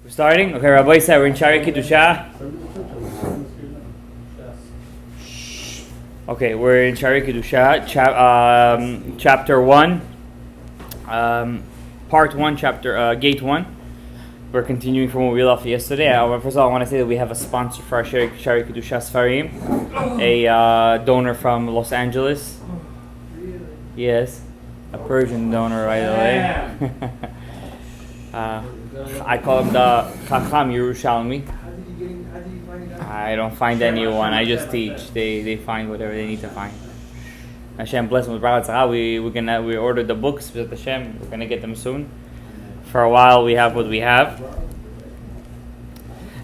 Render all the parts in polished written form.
We're starting? Okay, Rabbi said we're in Sharei Kedusha. Okay, we're in Sharei Kedusha, chapter 1, part 1, gate 1. We're continuing from what we left yesterday. First of all, I want to say that we have a sponsor for our Sharei Kedusha Sfarim, a donor from Los Angeles. Yes, a Persian donor, right away. I call him the Chacham Yerushalmi. I don't find anyone. I just teach. They find whatever they need to find. Hashem bless them with Bracha. We ordered the books with Hashem. We're gonna get them soon. For a while, we have what we have.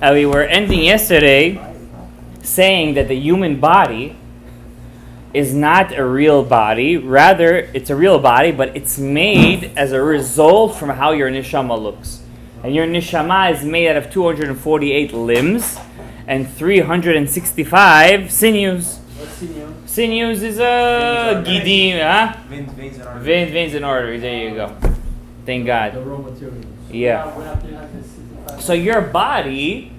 We were ending yesterday saying that the human body is not a real body. Rather, it's a real body, but it's made as a result from how your neshama looks. And your neshama is made out of 248 limbs and 365 sinews. What's sinew? Sinews is a gidim, huh? Veins and arteries. There you go. Thank God. The raw materials. Yeah. So your body,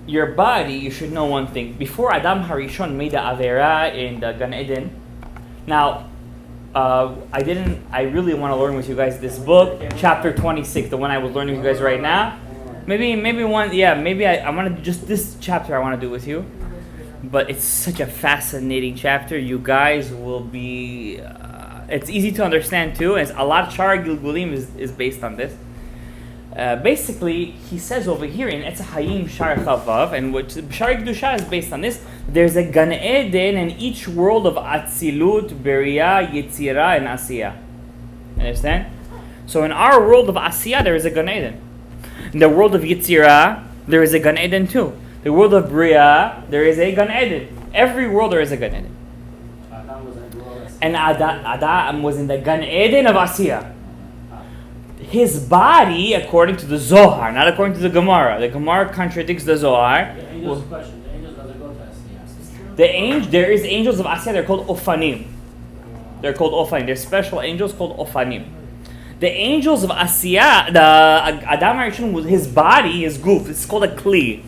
you should know one thing. Before Adam Harishon made the Avera in the Gan Eden, now, I really want to learn with you guys this book, chapter 26, the one I was learning with you guys right now. Maybe I want to just this chapter I want to do with you. But it's such a fascinating chapter. You guys will be, it's easy to understand too. And a lot of Shara Gilgulim is based on this. Basically, he says over here in Etz Hayim Shar Chavav, and which Sharei Kedusha is based on this. There's a Gan Eden in each world of Atzilut, Beriah, Yetzirah, and Asiyah. Understand? So in our world of Asiyah, there is a Gan Eden. In the world of Yetzirah, there is a Gan Eden too. The world of Beriah, there is a Gan Eden. Every world there is a Gan Eden. And Adam was in the Gan Eden of Asiyah. His body, according to the Zohar, not according to the Gemara. The Gemara contradicts the Zohar. The angels doesn't go to Asiyah. There is angels of Asiyah. They're called Ofanim. They're special angels called Ofanim. The angels of Asiyah, the Adam Harishon, his body, his goof, it's called a Kli,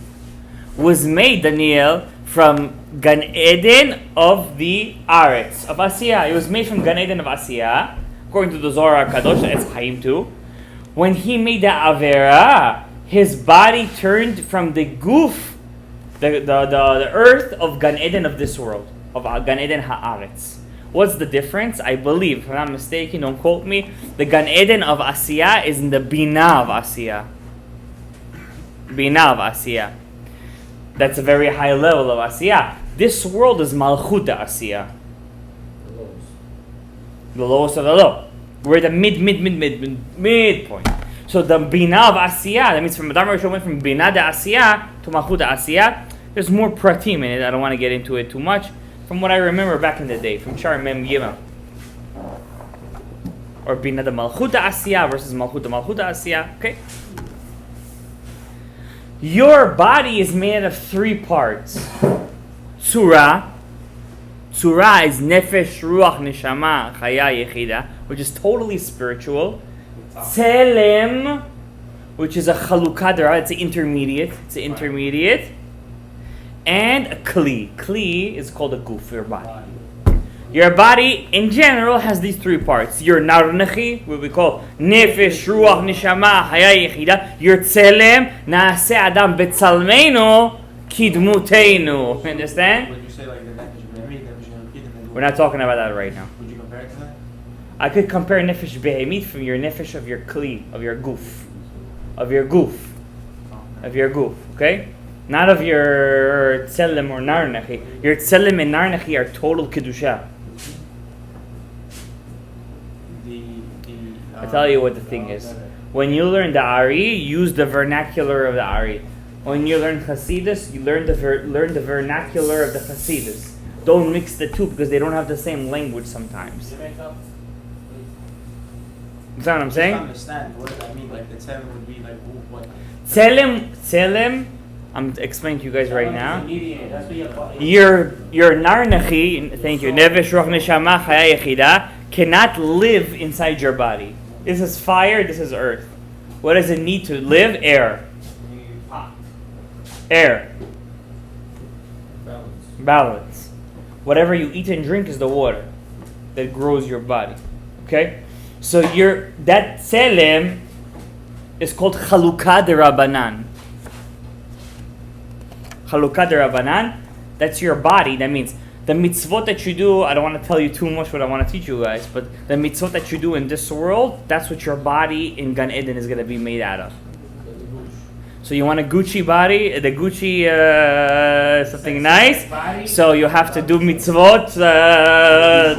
was made, Daniel, from Gan Eden of the Aretz, of Asiyah. It was made from Gan Eden of Asiyah, according to the Zohar Kadosh, it's CHAIM 2. When he made the Avera, his body turned from the goof, the earth of Gan Eden of this world, of Gan Eden Haaretz. What's the difference? I believe, if I'm not mistaken, don't quote me, the Gan Eden of Asiyah is in the Binah of Asiyah. Binah of Asiyah. That's a very high level of Asiyah. This world is Malchut Asiyah. The lowest of the low. We're the midpoint. So the Binah of Asiyah, that means from Adam Harishon went from Binah de Asiyah to Malchut Asiyah. There's more pratim in it. I don't want to get into it too much. From what I remember back in the day, from Shar Mem Yimah. Or Binah de Malchut Asiyah versus Malchut de Malchut Asiyah. Okay? Your body is made of 3 parts. Surah. Surah is Nefesh, Ruach, Neshama, Chaya, Yechida, which is totally spiritual. Tzelem, which is a Chalukah, it's an intermediate. And a Kli. Kli is called a goof, your body. Your body, in general, has these 3 parts. Your Narnechi, what we call Nefesh, Ruach, Neshama, Chaya, Yechida. Your Tzelem, Naaseh Adam Betzalmeinu, Kidmuteinu. Understand? Would you say like the nefesh? We're not talking about that right now. Would you compare it to that? I could compare nefesh behemit from your nefesh of your kli, of your goof. Okay? Not of your tzelem or narnechi. Your tzelem and narnechi are total kedusha. I tell you what the thing is. When you learn the Ari, use the vernacular of the Ari. When you learn Hasidus, you learn the vernacular of the Hasidus. Don't mix the two because they don't have the same language sometimes. You know what I'm saying? I understand. What does that mean? Like the tzelem would be like what? Tzelem, I'm explaining to you guys right now. Your narnechi, thank you, Nefesh Ruach Neshama Chaya Yechida, cannot live inside your body. This is fire, this is earth. What does it need to live? Air. Air. Balance. Balance. Whatever you eat and drink is the water that grows your body. Okay? So that tselem is called Chalukah de Rabbanan. Chalukah de Rabbanan, that's your body. That means the mitzvot that you do, I don't want to tell you too much what I want to teach you guys, but the mitzvot that you do in this world, that's what your body in Gan Eden is going to be made out of. So you want a Gucci body, the Gucci something nice, so you have to do mitzvot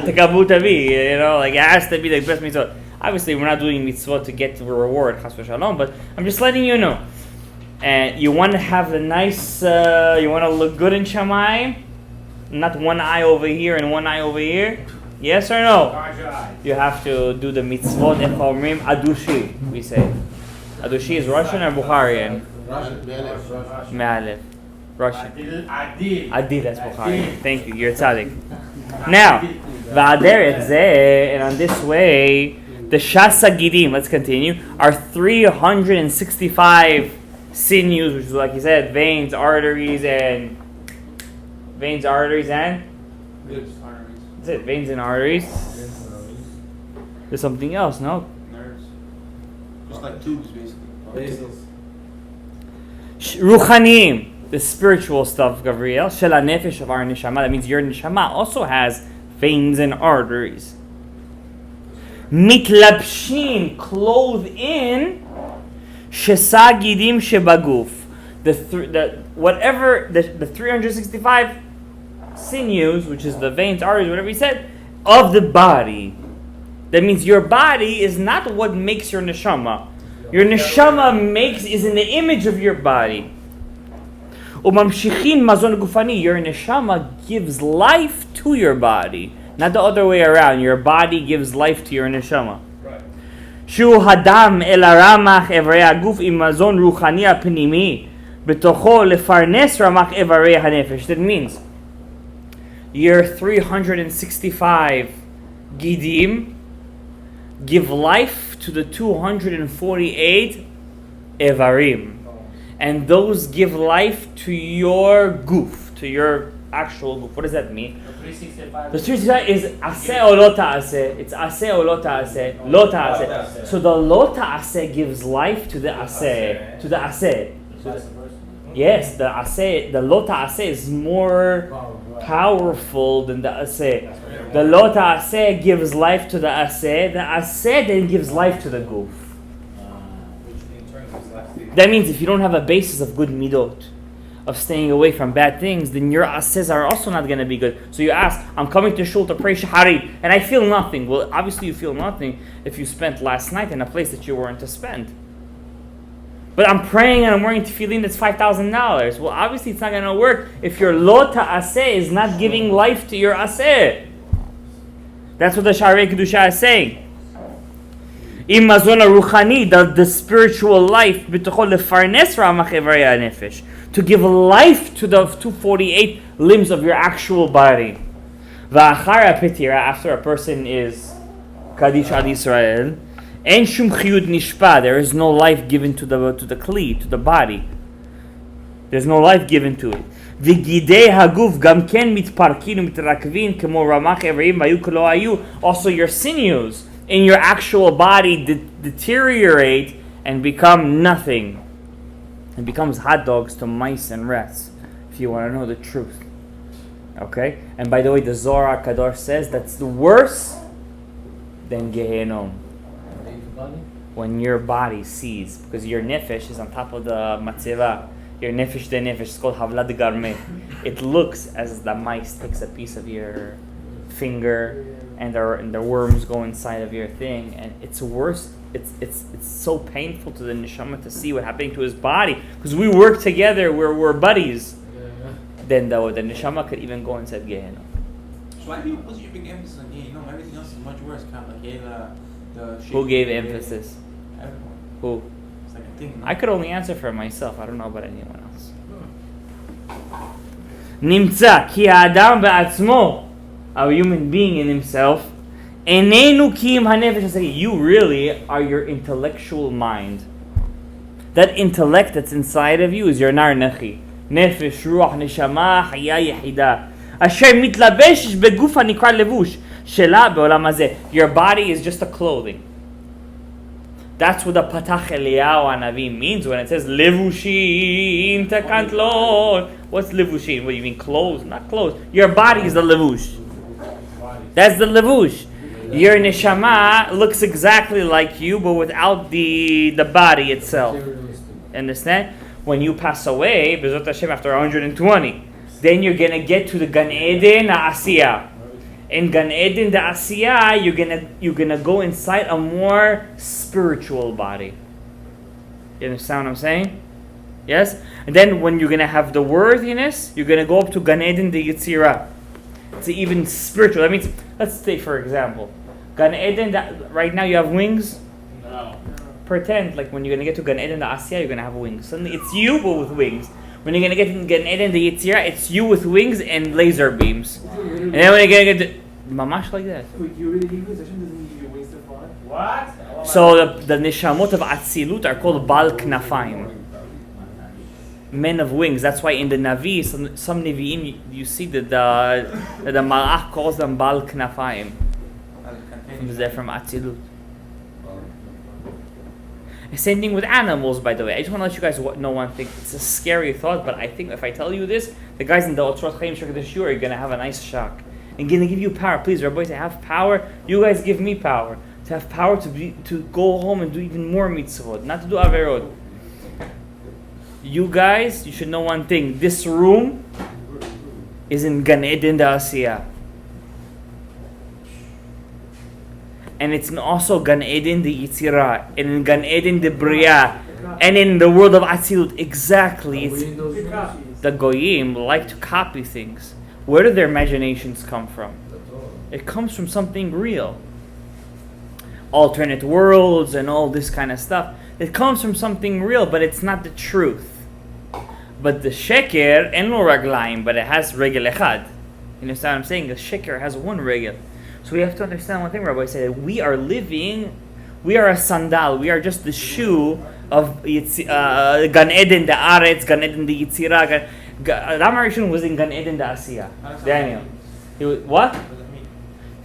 tekabutavi, like it has to be the best mitzvot. Obviously we're not doing mitzvot to get the reward, chas v'shalom, but I'm just letting you know. And you want to have the nice, you want to look good in Shamayim, not one eye over here and one eye over here, yes or no? You have to do the mitzvot, adushi, we say. Adushi is Russian or Bukharian? Me'alef. Russian. Adil, that's Bukhari. Thank you, you're tzaddik. Now, and on this way, the Shasa Gidim, let's continue, are 365 sinews, which is like you said, veins, arteries, and... Veins, arteries, and? That's it, veins and arteries. There's something else, no? Nerves. Just like tubes, basically. Ruchanim, the spiritual stuff, Gabriel. Shel nefesh of our neshama. That means your neshama also has veins and arteries. Mitlabshin, clothed in. Shesagidim shebaguf. The 365 sinews, which is the veins, arteries, whatever he said, of the body. That means your body is not what makes your neshama. Your neshama is in the image of your body. Umamshichin mazon gufani. Your neshama gives life to your body, not the other way around. Your body gives life to your neshama. Shu hadam el aramach evarei haguf im mazon ruchani apnimi betocho lefarnes ramach evarei hanefesh. That means your 365 gidim give life to the 248 evarim, and those give life to your goof, to your actual goof. What does that mean? The 365 is aseh or lo ta'aseh. It's aseh or lo ta'aseh. Lo ta'aseh. So the lo ta'aseh gives life to the aseh. To the aseh. Yes, the aseh, the lo ta'aseh is more powerful than the aseh. The lo ta'aseh gives life to the aseh. The aseh then gives life to the goof. That means if you don't have a basis of good midot, of staying away from bad things, then your asehs are also not going to be good. So you ask, I'm coming to shul to pray shahari, and I feel nothing. Well, obviously you feel nothing if you spent last night in a place that you weren't to spend. But I'm praying and I'm wearing tefillin that's $5,000. Well, obviously it's not going to work if your lo ta'aseh is not giving life to your aseh. That's what the Sharei Kedusha is saying. Im mazon ruchani, the spiritual life, b'tocho lefarnes ramach evarei hanefesh, to give life to the 248 limbs of your actual body. Va'achar petira, after a person is Kaddish ad Yisrael, en shum chiyud nishpa, there is no life given to the kli, to the body. There's no life given to it. V'gidei haguf gam ken mitparkin u'mitrakvin kemo ramach evarim v'ayu k'lo hayu. Also your sinews in your actual body deteriorate and become nothing. It becomes hot dogs to mice and rats, if you want to know the truth. Okay? And by the way, the Zohar Kadosh says that's worse than Gehenom. When your body sees, because your nefesh is on top of the matzeva. Your nefesh de nefesh is called havla de garmeh. It looks as the mice takes a piece of your finger and the worms go inside of your thing, and it's worse. It's so painful to the neshama to see what happening to his body, because we work together, we're buddies. Then the neshama could even go inside Gehenna. So why do you put your big emphasis on Gehenna? Everything else is much worse. Kind of like who gave emphasis? Everyone. Who? It's like a thing. No? I could only answer for myself. I don't know about anyone else. Nimtza ki ha'adam ba'atzmo, a human being in himself. Enenu kiyim hanefesh. You really are your intellectual mind. That intellect that's inside of you is your nar nechi. נפש, רוח, נשמה, חיה יחידה. אשר מתלבש בגוף הנקרא לבוש. שלה בעולם הזה. Your body is just a clothing. That's what the Patach Eliyahu Hanavi means when it says Levushin Takantlon. What's Levushin? What do you mean clothes? Not clothes. Your body is the Levush. That's the Levush. Your neshama looks exactly like you, but without the body itself. Understand? When you pass away, B'ezrat Hashem, after 120, then you're gonna get to the Gan Eden Asiyah. In Gan Eden the Asiyah, you're gonna go inside a more spiritual body. You understand what I'm saying? Yes? And then when you're gonna have the worthiness, you're gonna go up to Gan Eden the Yetzirah. It's even spiritual. That means, let's take for example, Gan Eden, right now you have wings? No. Pretend like when you're going to get to Gan Eden the Asiyah, you're going to have wings. Suddenly it's you but with wings. When you're going to get to Gan Eden the Yetzirah, it's you with wings and laser beams. And then when you're going to get to... Mamash like that. Wait, you really need wings? Hashem doesn't give you wings to fly? What? So the Neshamot of Atzilut are called Bal Knafayim. Men of wings. That's why in the Navi, some Nevi'im, you see that the Malach calls them Bal Knafayim. They're from Atzilut. Same thing with animals, by the way. I just want to let you guys know one thing. It's a scary thought, but I think if I tell you this, the guys in the OTZROT CHAIM Kedusha-2 are going to have a nice shock. I'm going to give you power. Please, Rabbi, to have power, you guys give me power. To have power to go home and do even more mitzvot, not to do averot. You guys, you should know one thing. This room is in Gan Eden the Asiyah. And it's also Gan Eden the Yetzirah. And in Gan Eden the Bria. And in the world of Atzilut. Exactly. It's, the Goyim like to copy things. Where do their imaginations come from? It comes from something real. Alternate worlds and all this kind of stuff. It comes from something real, but it's not the truth. But the sheker, en lo raglaim, but it has regel echad. You understand what I'm saying? The sheker has one regel. So we have to understand one thing, Rabbi said. We are a sandal. We are just the shoe of Gan Eden, the Aretz, Gan Eden, the Yetzirah. Adam HaRishon was in Gan Eden, the Asiyah. Daniel. What?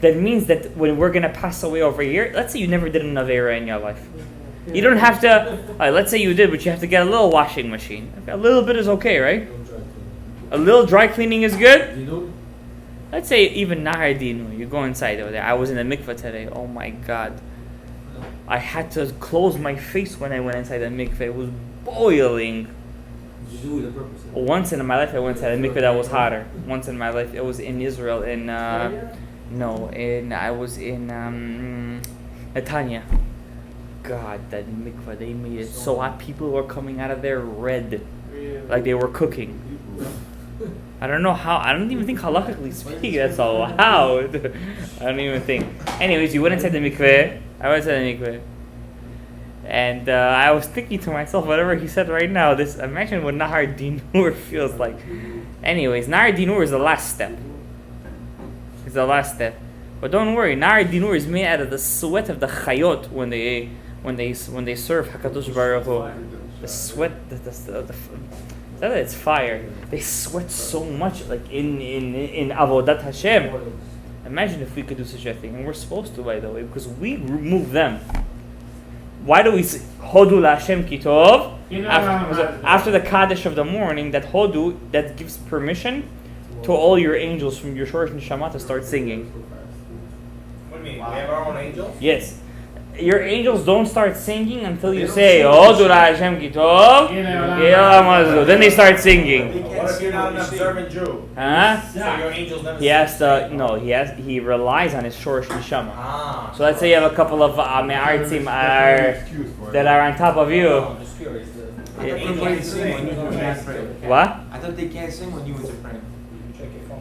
That means that when we're going to pass away over here, let's say you never did an Avera in your life. You don't have to, let's say you did, but you have to get a little washing machine. A little bit is okay, right? A little dry cleaning is good? Let's say even Nahar Dinu, you go inside over there. I was in the mikveh today. Oh my God. I had to close my face when I went inside the mikveh. It was boiling. Once in my life I went inside a mikveh that was hotter. Once in my life it was in Israel. I was in Netanya. God, that mikveh, they made it so hot. People were coming out of there red. Like they were cooking. I don't know how. I don't even think halakhically speaking that's allowed. I don't even think. Anyways, you went inside the mikveh. I went inside the mikveh. And I was thinking to myself, whatever he said right now, imagine what Nahar Dinur feels like. Anyways, Nahar Dinur is the last step. It's the last step. But don't worry, Nahar Dinur is made out of the sweat of the chayot when they serve Hakadosh Baruch Hu. The sweat, it's fire. They sweat so much, like in Avodat Hashem. Imagine if we could do such a thing, and we're supposed to, by the way, because we remove them. Why do we say Hodu la Hashem Kitov? After the Kaddish of the morning, that Hodu, that gives permission to all your angels from your Shorosh Neshama to start singing. What do you mean? We have our own angels? Yes. Your angels don't start singing until you say Hodu la Hashem Kitov. Then they start singing. What if you're not an observant Jew? Huh? So your angels never He relies on his Shorosh Neshama. So let's say you have a couple of Me'artzim that are on top of you. I'm just curious. I thought they can't sing when you pray. What? I thought they can't sing when you were praying.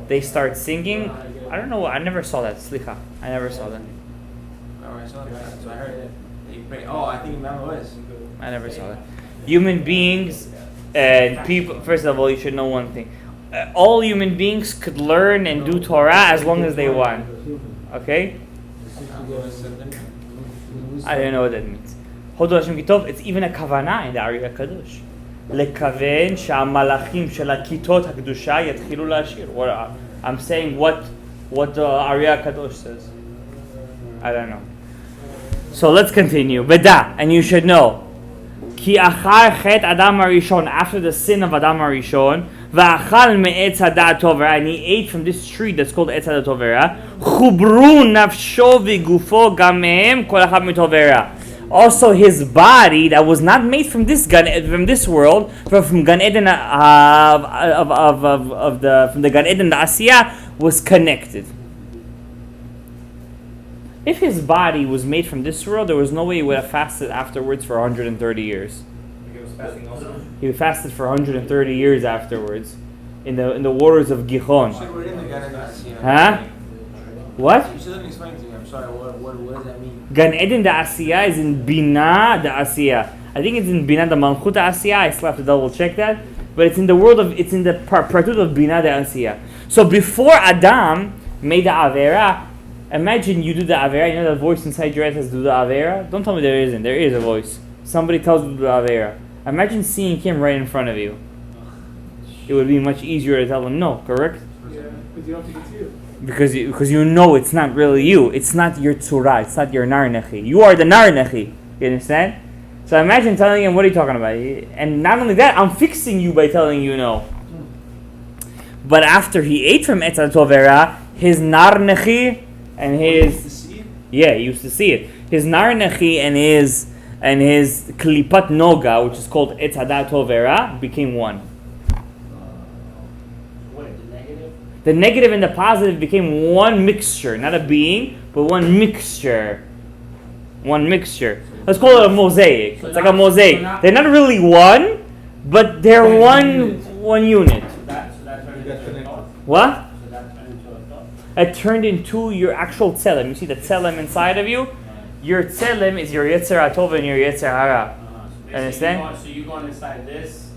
They start singing. I don't know. I never saw that. Slicha. I never saw that. Alright, so I heard it. They pray. Oh, I think Mama was. I never saw that. Human beings and people. First of all, you should know one thing. All human beings could learn and do Torah as long as they want. Okay? I don't know what that means. Hodu Hashem Kitov, it's even a kavanah in the Ari HaKadosh. לכוון שהמלאכים של הכיתות הקדושה יתחילו לשיר. I'm saying what the Arya Kadosh says. I don't know. So let's continue. Beda, and you should know. Ki achar chet Adam HaRishon, after the sin of Adam HaRishon, va'achal me'etz hadat tovera, and he ate from this tree that's called etz hadat tovera, chubru nafsho v'gufo gam mehem kol echad mitovera. Also, his body that was not made from this from this world, but from Gan Eden from the Gan Eden the Asiyah, was connected. If his body was made from this world, there was no way he would have fasted afterwards for 130 years. He was fasting also? He fasted for 130 years afterwards, in the waters of Gihon. So we're in the Gan Eden. Huh? What? You still didn't explain to me. I'm sorry. What does that mean? Gan Eden the Asiyah is in Bina the Asiyah. I think it's in Bina the Malchut the Asiyah. I still have to double check that. But it's in the world of, it's in the Pratut of Bina the Asiyah. So before Adam made the Avera, imagine you do the Avera. You know that voice inside your head says do the Avera? Don't tell me there isn't. There is a voice. Somebody tells you to do the Avera. Imagine seeing him right in front of you. It would be much easier to tell him no, correct? Yeah, but you don't think it's you. Because you know it's not really you. It's not your tzura. It's not your nar nechi. You are the nar nechi. You understand? So imagine telling him, what are you talking about? And not only that, I'm fixing you by telling you no. But after he ate from etz tovera, his nar nechi and his... Yeah, he used to see it. His nar nechi and his klipat noga, which is called etz tovera, became one. The negative and the positive became one mixture, not a being, but one mixture. One mixture. Let's call it a mosaic. So it's like a mosaic. They're not really one, but they're one unit. So that turned into a thought? What? So that turned into a thought? It turned into your actual tzelem. You see the tzelem inside of you? Your tzelem is your Yetzer HaTov and your Yetzer Hara. So Understand? So you're going inside this.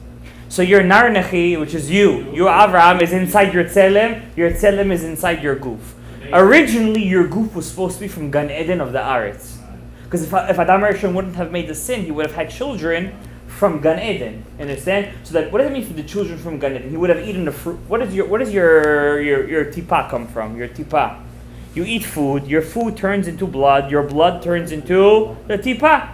So your nar nechi, which is you, your Avraham, is inside your tzelem. Your tzelem is inside your goof. Originally, your goof was supposed to be from Gan Eden of the Aretz. Because if Adam HaRishon wouldn't have made the sin, he would have had children from Gan Eden. Understand? So that, what does it mean for the children from Gan Eden? He would have eaten the fruit. What does your tipa come from? Your tipa. You eat food. Your food turns into blood. Your blood turns into the tipa.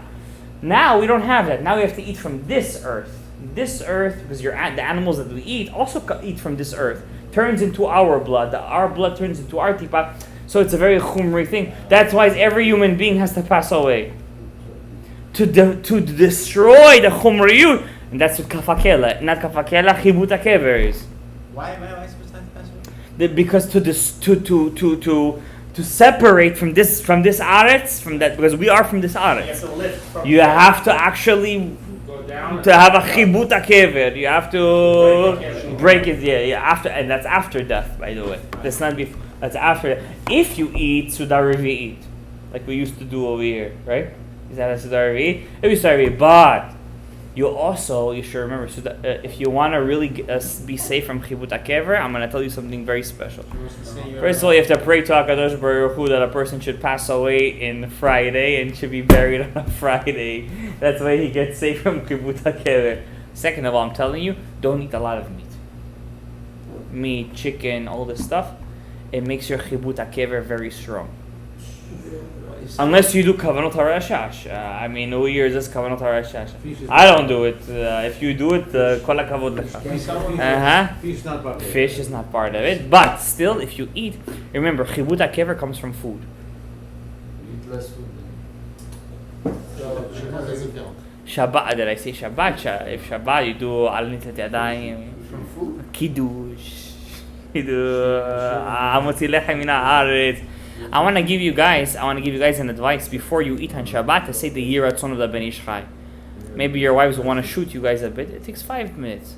Now we don't have that. Now we have to eat from this earth. This earth, because the animals that we eat also eat from this earth, turns into our blood. Our blood turns into our tipa. So it's a very chumri thing. That's why every human being has to pass away. To destroy the chumriyut. And that's what kafakela. Not kafakela, chibut hakever is. Why am I supposed to have to pass away? Because to separate from this aretz, from that, because we are from this aretz. You have to actually to have a chibut hakever. You have to break it. Yeah, after, and that's after death, by the way. That's not before. That's after death. If you eat sudar revi'it, like we used to do over here, right? Is that a sudar revi'it? If you sudar revi'it, but you should remember, if you want to really be safe from chibut hakever, I'm going to tell you something very special. First of all, you have to pray to HaKadosh Baruch Hu that a person should pass away in Friday and should be buried on a Friday. That's why he gets safe from chibut hakever. Second of all, I'm telling you, don't eat a lot of meat. Meat, chicken, all this stuff. It makes your chibut hakever very strong. Unless you do kavanot harashash. I mean, New Year's is kavanot harashash. I don't do it. If you do it, kol hakavod lecha. Fish is not part of it. But still, if you eat, remember, chibut hakever comes from food. Eat less food. Shabbat, did I say Shabbat? If Shabbat, you do al nitzat yadayim. From food? Kiddush. You do amotzi lechem min haaretz. I want to give you guys an advice before you eat on Shabbat to say the Yeh Ratzon of the Ben Ish Chai. Maybe your wives will want to shoot you guys a bit. It takes 5 minutes.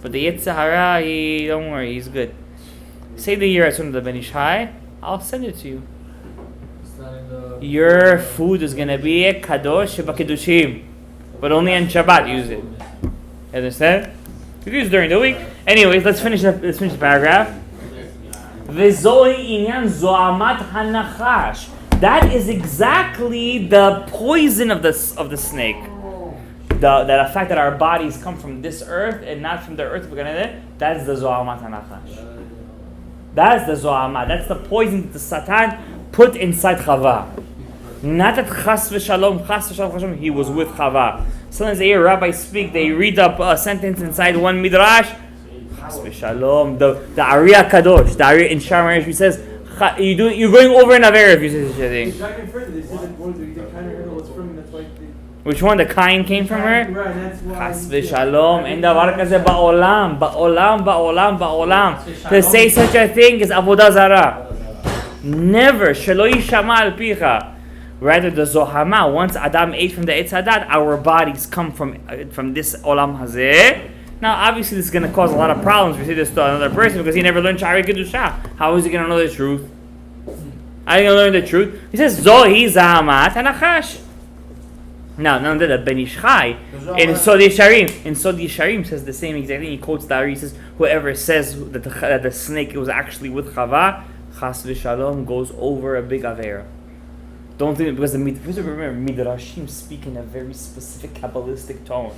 But the Yetzer Hara, don't worry, he's good. Say the Yeh Ratzon of the Ben Ish Chai. I'll send it to you. Your food is going to be a kadosh b'kedushim. But only on Shabbat use it. You understand? You can use it during the week. Anyways, let's finish the paragraph. That is exactly the poison of the snake. the fact that our bodies come from this earth and not from the earth of Gan Eden, that's the Zohamat HaNachash. That's the Zohamat. That's the poison that the Satan put inside Chava. Not that Chas v'Shalom, he was with Chava. Sometimes they hear rabbis speak, they read up a sentence inside one midrash. Chas v'Shalom. The Ari Kadosh, the Ari in Sharei, he says, you're going over an Avera if you say such a thing. It's not confirmed. They said that one of the kind of was from him. That's why. Which one? The Kain came from her? Right, that's why. Chas v'Shalom. אין דבר כזה בעולם. To say such a thing is avodah zara. Never. שלא יישמע על פיך. Rather, the Zohama, once Adam ate from the Eitz Hadat, our bodies come from this Olam Hazeh. Now, obviously, this is going to cause a lot of problems. We say this to another person because he never learned Sharei Kedusha. How is he going to know the truth? How are you going to learn the truth? He says, Zohi Zahamat HaNachash. Now, none of that, Ben Ish Chai, in Sod Yesharim says the same exact thing. He quotes the Ari, he says, whoever says that the snake was actually with Chava, Chas v'Shalom, goes over a big Avera. Don't think because remember Midrashim speak in a very specific Kabbalistic tone.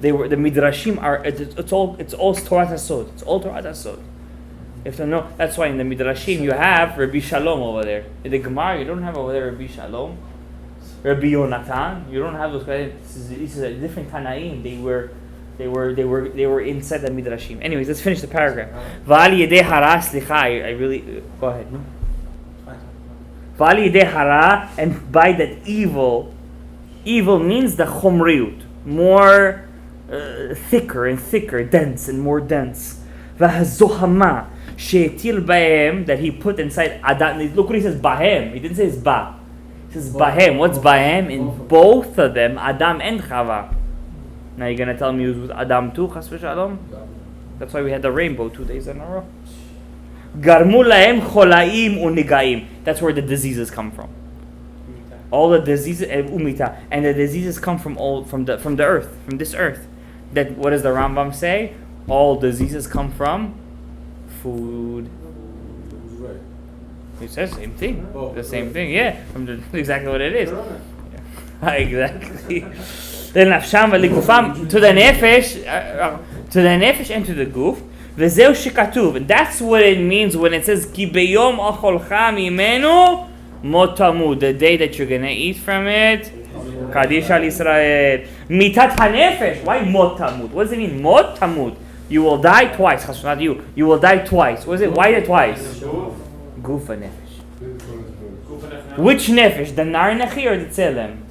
The Midrashim are it's all Torah Tasod. It's all Torah Tasod. You have to know. That's why in the Midrashim you have Rabbi Shalom over there. In the Gemara you don't have over there Rabbi Shalom, Rabbi Yonatan. You don't have those guys. This is a different Tanaim. They were inside the Midrashim. Anyways, let's finish the paragraph. V'al yedei hara slicha. I really go ahead. V'al yedei hara, and by that evil means the chomriut, more thicker and thicker, dense and more dense. V'hazohama she'etil bahem, that he put inside Adam. Look what he says, bahem. He didn't say it's ba. He says bahem. What's bahem? In both of them, Adam and Chava. Now you're gonna tell me he was with Adam too, Chas v'Shalom? That's why we had the rainbow 2 days in a row. Garmu lahem cholaim unigaim. That's where the diseases come from. All the diseases umita, and the diseases come from the earth, from this earth. That what does the Rambam say? All diseases come from food. It says the same thing. The same thing, yeah. Exactly what it is. Yeah. Exactly. To the nefesh and to the guf. V'zeu shekatuv. And that's what it means when it says ki beyom acholcha mimenu motamud. The day that you're gonna eat from it. Kaddish al Yisrael. Mitat hanefesh. Why motamud? What does it mean? Motamud. You will die twice. Not you. You will die twice. What is it? Why twice? Gufa nefesh. Which nefesh? The nar nechi or the tzelem?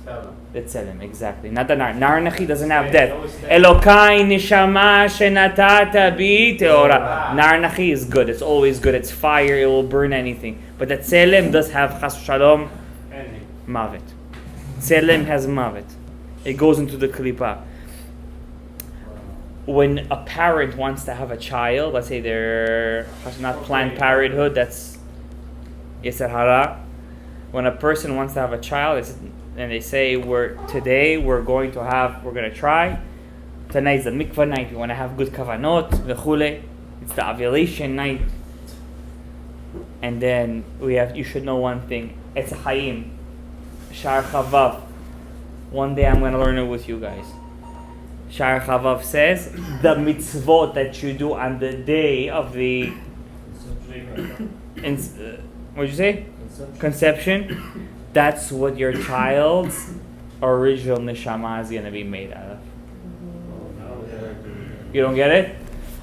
The tzelem, exactly. Not the nar. Nar nechi doesn't have death. Elokai nishama shenatata bi teora. Nar nechi is good. It's always good. It's fire. It will burn anything. But the tzelem does have chas shalom mavet. Tzelem has mavet. It goes into the klipa. When a parent wants to have a child, let's say they're not planned parenthood, that's Yetzer Hara. When a person wants to have a child, and they say, we're going to try. Tonight is the mikvah night. We want to have good kavanot, v'chule. It's the ovulation night. And then you should know one thing. It's a CHAIM. Shar Chavav. One day I'm going to learn it with you guys. Shar Chavav says, the mitzvot that you do on the day of the what'd you say? Conception. That's what your child's original neshama is going to be made out of. You don't get it?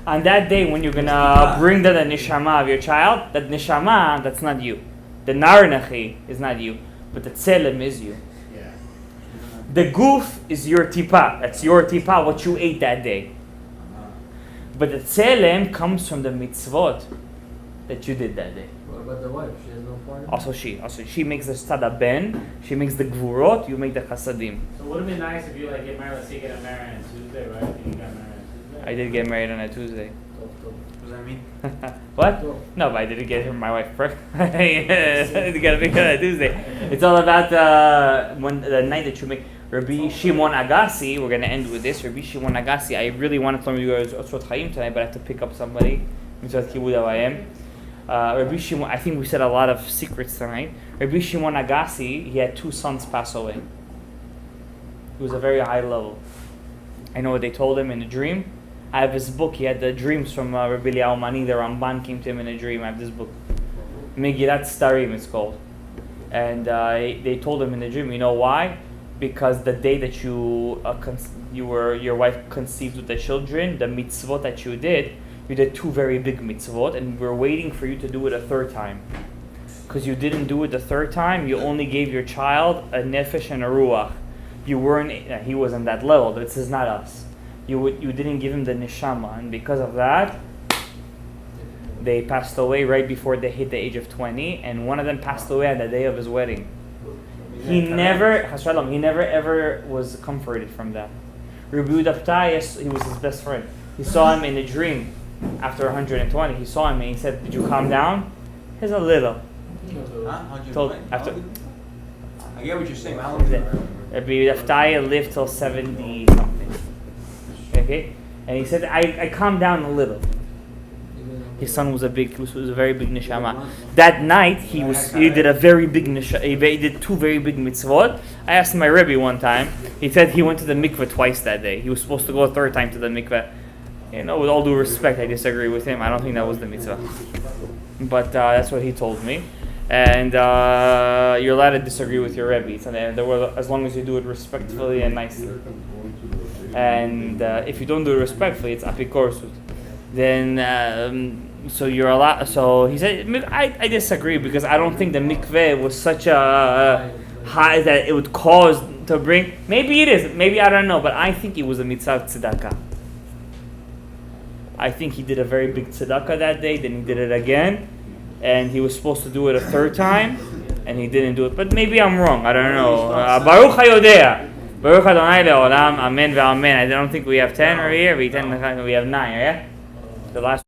On that day when you're going to bring the neshama of your child, that neshama, that's not you. The nar nechi is not you. But the tzelem is you. The guf is your tipa. That's your tipa, what you ate that day. But the tzelem comes from the mitzvot that you did that day. What about the wife? She has no part? Also she makes the stada ben, she makes the gvurot, you make the chasadim. So would it be nice if you get married, let's say you get married on Tuesday, right? And you got married on Tuesday? I did get married on a Tuesday. What does that mean? What? No, but I didn't get my wife first. You gotta make it on a Tuesday. It's all about the night that you make. Rabbi Shimon Agassi, we're gonna end with this. Rabbi Shimon Agassi, I really wanted to learn with you guys OTZROT CHAIM tonight, but I have to pick up somebody. Rabbi Shimon, I think we said a lot of secrets tonight. Rabbi Shimon Agassi, he had 2 sons pass away. He was a very high level. I know what they told him in a dream. I have his book. He had the dreams from Rabbi Eliyahu Mani. The Ramban came to him in a dream. I have this book. Megillat Starim it's called. And they told him in the dream, you know why? Because the day that your wife conceived with the children, the mitzvot that you did two very big mitzvot, and we're waiting for you to do it a third time. Because you didn't do it the third time, you only gave your child a nefesh and a ruach. He wasn't that level. This is not us. You didn't give him the neshama, and because of that, they passed away right before they hit the age of 20, and one of them passed away on the day of his wedding. He never ever was comforted from that. Rabbi Yehuda Ptayas, he was his best friend. He saw him in a dream after 120. He saw him and he said, "Did you calm down?" He said, "A little." Told after. I get what you're saying. How long is it? Rabbi Yehuda Ptayas lived till 70 something. Okay, and he said, "I calmed down a little." His son was a very big neshama. That night he did a very big neshama. He did two very big mitzvot. I asked my Rebbe one time. He said he went to the mikveh twice that day. He was supposed to go a third time to the mikveh. You know, with all due respect, I disagree with him. I don't think that was the mitzvah. But that's what he told me. And you're allowed to disagree with your Rebbe. So as long as you do it respectfully and nicely. And if you don't do it respectfully, it's apikorsut. Then so you're allowed. So he said, I disagree because I don't think the mikveh was such a high that it would cause to bring. Maybe it is. Maybe I don't know. But I think it was a mitzvah tzedakah. I think he did a very big tzedakah that day. Then he did it again, and he was supposed to do it a third time, and he didn't do it. But maybe I'm wrong. I don't know. Baruch HaYodea. Baruch Adonai Le'olam. Amen ve'amen. I don't think we have 10 over here. We have 9. Yeah. The last